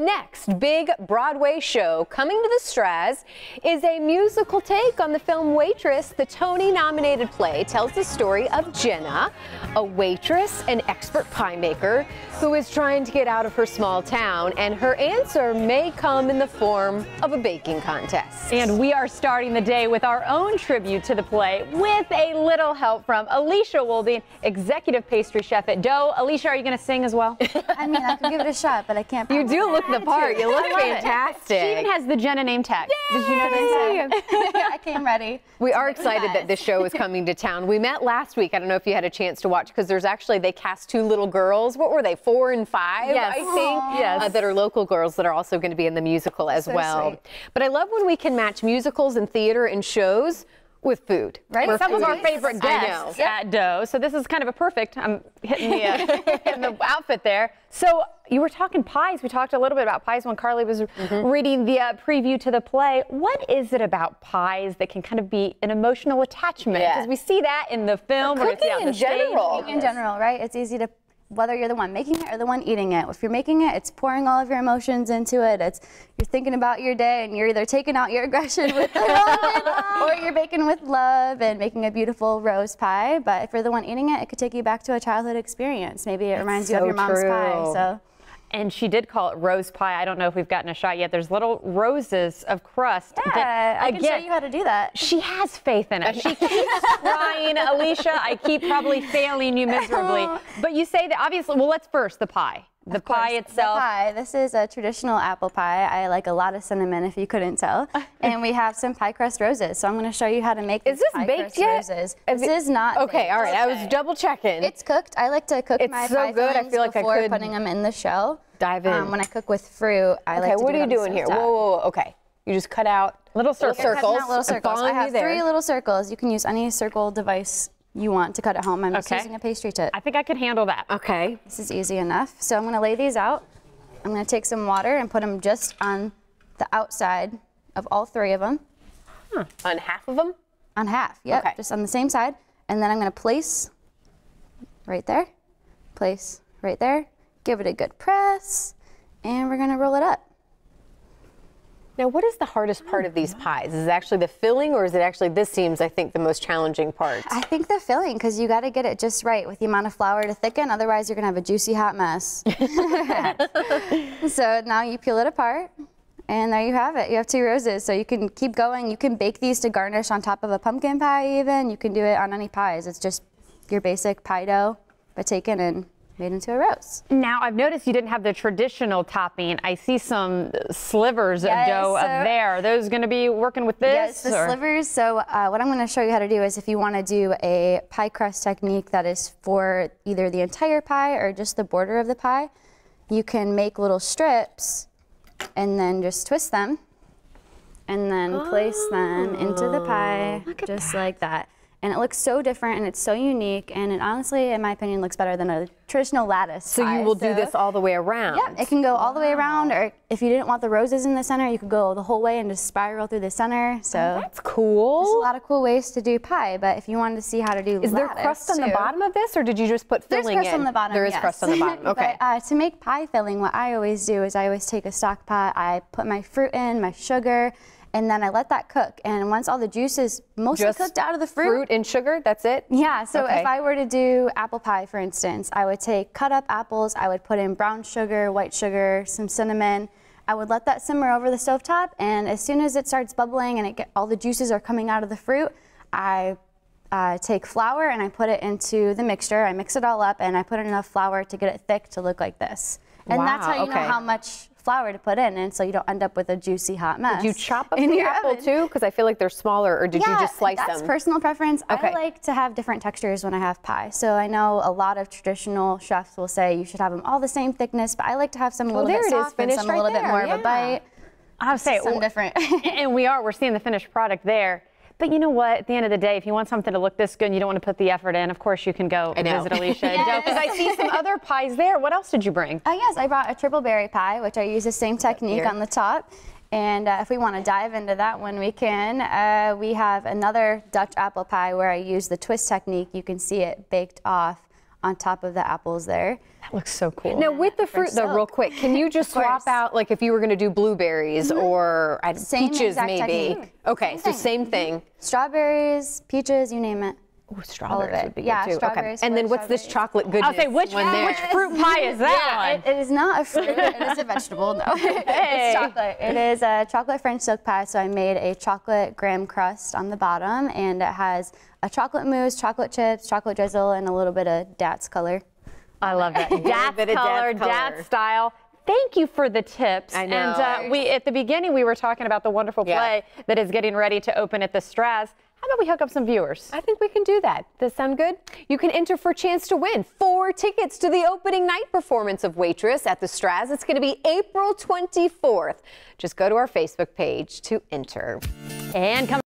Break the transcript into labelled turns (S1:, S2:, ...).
S1: next big Broadway show coming to the Straz is a musical take on the film Waitress. The Tony-nominated play tells the story of Jenna, a waitress and expert pie maker who is trying to get out of her small town, and her answer may come in the form of a baking contest.
S2: And we are starting the day with our own tribute to the play with a little help from Alicia Wolding, executive pastry chef at Dough. Alicia, are you going to sing as well?
S3: I mean, I can give it a shot, but I can't.
S1: You do look the part. You look fantastic.
S2: She even has the Jenna name tag.
S1: Yay!
S2: Did you know that?
S3: I came ready.
S1: We are excited that this show is coming to town. We met last week. I don't know if you had a chance to watch, because there's actually, they cast two little girls. What were they, 4 and 5?
S2: Yes.
S1: I think.
S2: Yes.
S1: That are local girls that are also going to be in the musical as well.
S3: Sweet.
S1: But I love when we can match musicals and theater and shows with food.
S3: Right?
S2: We're some of our favorite
S1: I
S2: guests
S1: know.
S2: at Dough, so this is kind of a perfect. I'm hitting the outfit there. So you were talking pies. We talked a little bit about pies when Carly was reading the preview to the play. What is it about pies that can kind of be an emotional attachment? Because we see that in the film.
S1: Or cooking in general.
S3: Cooking in general, right? It's easy to, whether you're the one making it or the one eating it. If you're making it, it's pouring all of your emotions into it. You're thinking about your day, and you're either taking out your aggression with the moment, or you're baking with love and making a beautiful rose pie. But if you're the one eating it, it could take you back to a childhood experience. Maybe it reminds you of your mom's pie. So.
S2: And she did call it rose pie. I don't know if we've gotten a shot yet. There's little roses of crust.
S3: Yeah, I can show you how to do that.
S2: She has faith in it. She keeps trying, Alicia. I keep probably failing you miserably. But you say that obviously, well, let's first the pie. The pie itself.
S3: The pie. This is a traditional apple pie. I like a lot of cinnamon, if you couldn't tell. And we have some pie crust roses. So I'm going to show you how to make
S1: Is
S3: these
S1: this
S3: pie
S1: baked
S3: crust
S1: yet?
S3: roses. This is not
S1: Okay,
S3: baked.
S1: all right. I was double checking.
S3: It's cooked. I like to cook my
S1: so
S3: pie
S1: good. I
S3: fillings
S1: feel like I
S3: before
S1: could
S3: putting them in the shell.
S1: dive in.
S3: When I cook with fruit, I like to
S1: what
S3: do
S1: are
S3: it
S1: you
S3: on the
S1: doing here?
S3: stovetop.
S1: Whoa. Okay. You just cut out
S2: little circles.
S3: Cutting out little
S1: I'm
S3: circles. I
S1: following you
S3: have
S1: there.
S3: 3 little circles. You can use any circle device you want to cut at home. I'm just using a pastry tip.
S2: I think I could handle that.
S1: Okay.
S3: This is easy enough. So I'm going to lay these out. I'm going to take some water and put them just on the outside of all 3 of them.
S1: On half of them?
S3: On half, yep,
S1: Okay.
S3: just on the same side. And then I'm going to place right there, place right there, give it a good press, and we're going to roll it up.
S1: Now, what is the hardest part of these pies? Is it actually the filling, or is it actually, this seems, I think, the most challenging part?
S3: I think the filling, because you got to get it just right with the amount of flour to thicken, otherwise you're going to have a juicy hot mess. So now you peel it apart, and there you have it. You have 2 roses, so you can keep going. You can bake these to garnish on top of a pumpkin pie even. You can do it on any pies. It's just your basic pie dough, but taken and made into a rose.
S2: Now, I've noticed you didn't have the traditional topping. I see some slivers of dough up there. Are those going to be working with this?
S3: Yes, the slivers. So what I'm going to show you how to do is, if you want to do a pie crust technique that is for either the entire pie or just the border of the pie, you can make little strips and then just twist them and then place them into the pie just like that. And it looks so different, and it's so unique, and it honestly, in my opinion, looks better than a traditional lattice
S1: So
S3: pie.
S1: you will do this all the way around?
S3: Yeah, it can go all the way around, or if you didn't want the roses in the center, you could go the whole way and just spiral through the center. So
S1: that's cool.
S3: There's a lot of cool ways to do pie, but if you wanted to see how to do
S1: Is there crust on the bottom of this, or did you just put filling in?
S3: There's crust on the bottom,
S1: There is
S3: yes.
S1: crust on the bottom, okay.
S3: But to make pie filling, what I always do is I always take a stock pot, I put my fruit in, my sugar, and then I let that cook. And once all the juice is mostly cooked out of the fruit
S1: and sugar, that's it?
S3: Yeah, so if I were to do apple pie, for instance, I would take cut up apples, I would put in brown sugar, white sugar, some cinnamon. I would let that simmer over the stovetop, and as soon as it starts bubbling and all the juices are coming out of the fruit, I take flour and I put it into the mixture. I mix it all up, and I put in enough flour to get it thick to look like this. And that's how you know how much flour to put in, and so you don't end up with a juicy hot mess.
S1: Did you chop up the apple too? Because I feel like they're smaller, or did you just slice them?
S3: That's personal preference. I like to have different textures when I have pie. So I know a lot of traditional chefs will say you should have them all the same thickness, but I like to have some a little bit soft and some a little bit more of a bite.
S2: I'll say
S3: some different.
S2: And we're seeing the finished product there. But you know what? At the end of the day, if you want something to look this good and you don't want to put the effort in, of course you can go visit Alicia. Because I see some other pies there. What else did you bring?
S3: Yes, I brought a triple berry pie, which I use the same technique on the top. And if we want to dive into that one, we can. We have another Dutch apple pie where I use the twist technique. You can see it baked off on top of the apples there.
S2: That looks so cool.
S1: Now with the fruit though, real quick, can you just swap out, like if you were going to do blueberries or peaches maybe?
S3: Technique.
S1: Okay, so same thing.
S3: Strawberries, peaches, you name it.
S2: Ooh, strawberries would be good too.
S3: Strawberries.
S1: And then what's this chocolate goodness?
S2: I'll say, which fruit pie is that one?
S3: It is not a fruit, it is a vegetable, no. It's chocolate. It is a chocolate French silk pie, so I made a chocolate graham crust on the bottom, and it has a chocolate mousse, chocolate chips, chocolate drizzle, and a little bit of Dat's color.
S2: I love that. Dad's color, Dad's style. Thank you for the tips.
S1: I know.
S2: And at the beginning, we were talking about the wonderful play that is getting ready to open at the Straz. How about we hook up some viewers?
S1: I think we can do that. Does that sound good? You can enter for a chance to win 4 tickets to the opening night performance of Waitress at the Straz. It's going to be April 24th. Just go to our Facebook page to enter.
S2: And come